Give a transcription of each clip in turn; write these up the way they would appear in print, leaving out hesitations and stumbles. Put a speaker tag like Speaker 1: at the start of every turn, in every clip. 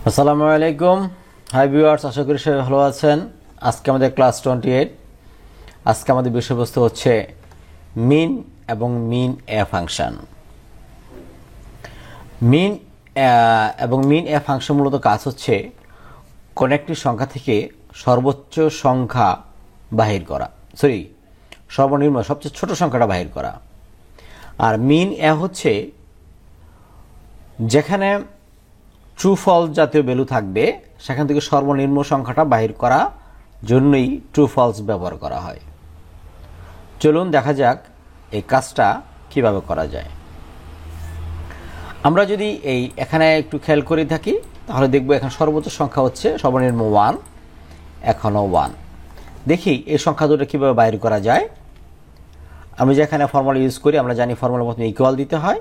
Speaker 1: আসসালামু আলাইকুম। Hi viewers, আশা করি সবাই ভালো আছেন। আজকে আমাদের ক্লাস 28। আজকে আমাদের বিষয়বস্তু হচ্ছে মিন এবং মিন এ ফাংশন। মিন এবং মিন এ ফাংশন মূলত কাজ হচ্ছে কোন একটি সংখ্যা থেকে সর্বোচ্চ সংখ্যা বাহির করা, সর্বনিম্ন সবচেয়ে ছোট সংখ্যাটা বাহির করা। আর মিন এ হচ্ছে যেখানে ট্রু ফলস জাতীয় ভ্যালু থাকবে সেখান থেকে সর্বনিম্ন সংখ্যাটা বাহির করা জন্যই ট্রু ফলস ব্যবহার করা হয়। চলুন দেখা যাক এই কাজটা কিভাবে করা যায়। আমরা যদি এখানে একটু খেয়াল করে থাকি তাহলে দেখব এখানে সর্বোচ্চ সংখ্যা হচ্ছে সর্বনিম্ন 1, এখনও 1। দেখি এই সংখ্যা দুটো কীভাবে বাইর করা যায়। আমি যেখানে ফর্মুলা ইউজ করি আমরা জানি ফর্মুলা প্রথমে ইকুয়াল দিতে হয়,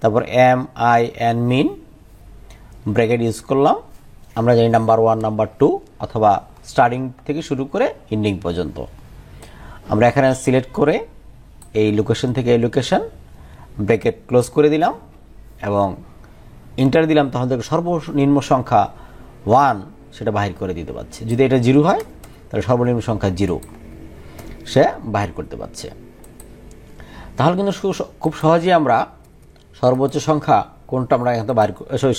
Speaker 1: তারপর M I N min bracket use করলাম। আমরা জানি নাম্বার 1, নাম্বার 2 অথবা স্টার্টিং থেকে শুরু করে এন্ডিং পর্যন্ত। আমরা এখানে সিলেক্ট করে এই লোকেশন থেকে এই লোকেশন ব্র্যাকেট ক্লোজ করে দিলাম এবং এন্টার দিলাম, তখন থেকে সর্বনিম্ন সংখ্যা 1 সেটা বাহির করে দিতে পারছে। যদি এটা 0 হয় তাহলে সর্বনিম্ন সংখ্যা 0 সে বাহির করতে পারছে। তাহলে কিন্তু খুব সহজেই আমরা সর্বোচ্চ সংখ্যা কোনটা আমরা এখানে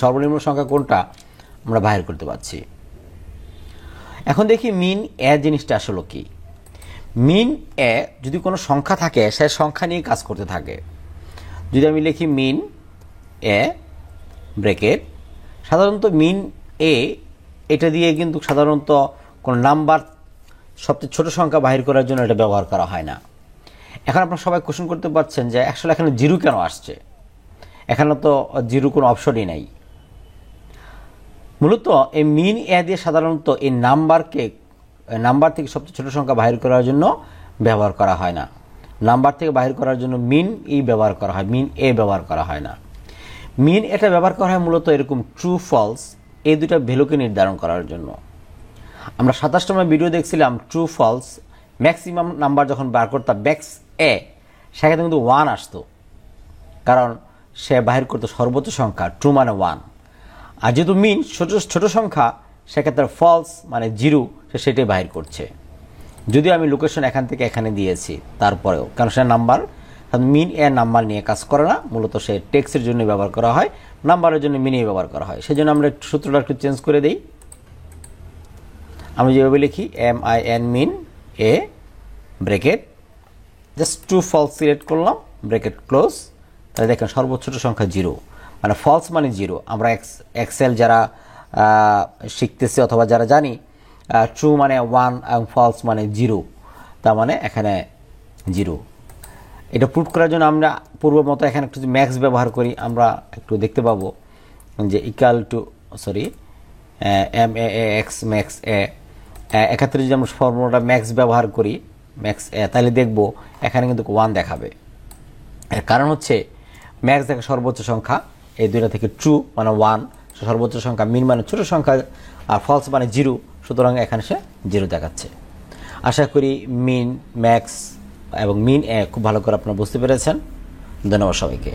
Speaker 1: সর্বনিম্ন সংখ্যা কোনটা আমরা বাহির করতে পারছি। এখন দেখি মিন এ জিনিসটা আসলে কি। মিন এ যদি কোনো সংখ্যা থাকে সে সংখ্যা নিয়ে কাজ করতে থাকে। যদি আমি লিখি মিন এ ব্র্যাকেট, সাধারণত মিন এ এটা দিয়ে কিন্তু সাধারণত কোনো নাম্বার সবচেয়ে ছোট সংখ্যা বাহির করার জন্য এটা ব্যবহার করা হয় না। এখন আপনারা সবাই কোশ্চেন করতে পারছেন যে আসলে এখানে 0 কেন আসছে, এখানে তো 0 কোনো অপশনই নাই। মূলত এই মিন এ দিয়ে সাধারণত এই নাম্বার থেকে সবচেয়ে ছোট সংখ্যা বাহির করার জন্য ব্যবহার করা হয় না। নাম্বার থেকে বাহির করার জন্য মিন ই ব্যবহার করা হয়, মিন এ ব্যবহার করা হয় না। মিন এটা ব্যবহার করা হয় মূলত এরকম ট্রু ফলস এই দুটা ভ্যালুকে নির্ধারণ করার জন্য। আমরা 27তম ভিডিও দেখছিলাম ট্রু ফলস ম্যাক্সিমাম নাম্বার যখন বার করতাম ম্যাক্স এ, সেখানে কিন্তু 1 আসতো, কারণ সে বাহির করতো সর্বোচ্চ সংখ্যা ট্রু মানে 1। আর যেহেতু মিন ছোট সংখ্যা সেক্ষেত্রে ফলস মানে 0 সে সেটাই বাহির করছে। যদিও আমি লোকেশন এখান থেকে এখানে দিয়েছি তারপরেও, কারণ সে নাম্বার মিন এর নাম্বার নিয়ে কাজ করে না, মূলত সে টেক্সটের জন্য ব্যবহার করা হয়, নাম্বারের জন্য মিনই ব্যবহার করা হয়। সেই জন্য আমরা সূত্রটা একটু চেঞ্জ করে দিই। আমি যেভাবে লিখি M I N min a bracket just true false select করলাম ব্র্যাকেট ক্লোজ। তাহলে দেখেন সর্বোচ্চ ছোট সংখ্যা 0 মানে ফলস মানে 0। আমরা এক্সেল যারা শিখতেছি অথবা যারা জানি ট্রু মানে 1 এবং ফলস মানে 0, তার মানে এখানে 0। এটা প্রুভ করার জন্য আমরা পূর্ব মতো এখানে একটু ম্যাক্স ব্যবহার করি। আমরা একটু দেখতে পাবো যে equal to M A X max A, এক্ষেত্রে যদি আমরা ফর্মুলাটা ম্যাক্স ব্যবহার করি ম্যাক্স এ, তাহলে দেখব এখানে কিন্তু 1 দেখাবে। এর কারণ হচ্ছে ম্যাক্স দেখে সর্বোচ্চ সংখ্যা, এই দুইটা থেকে ট্রু মানে 1 সর্বোচ্চ সংখ্যা, মিন মানে ছোট সংখ্যা, আর ফলস মানে 0, সুতরাং এখানে সে 0 দেখাচ্ছে। আশা করি মিন ম্যাক্স এবং মিন এ খুব ভালো করে আপনারা বুঝতে পেরেছেন। ধন্যবাদ সবাইকে।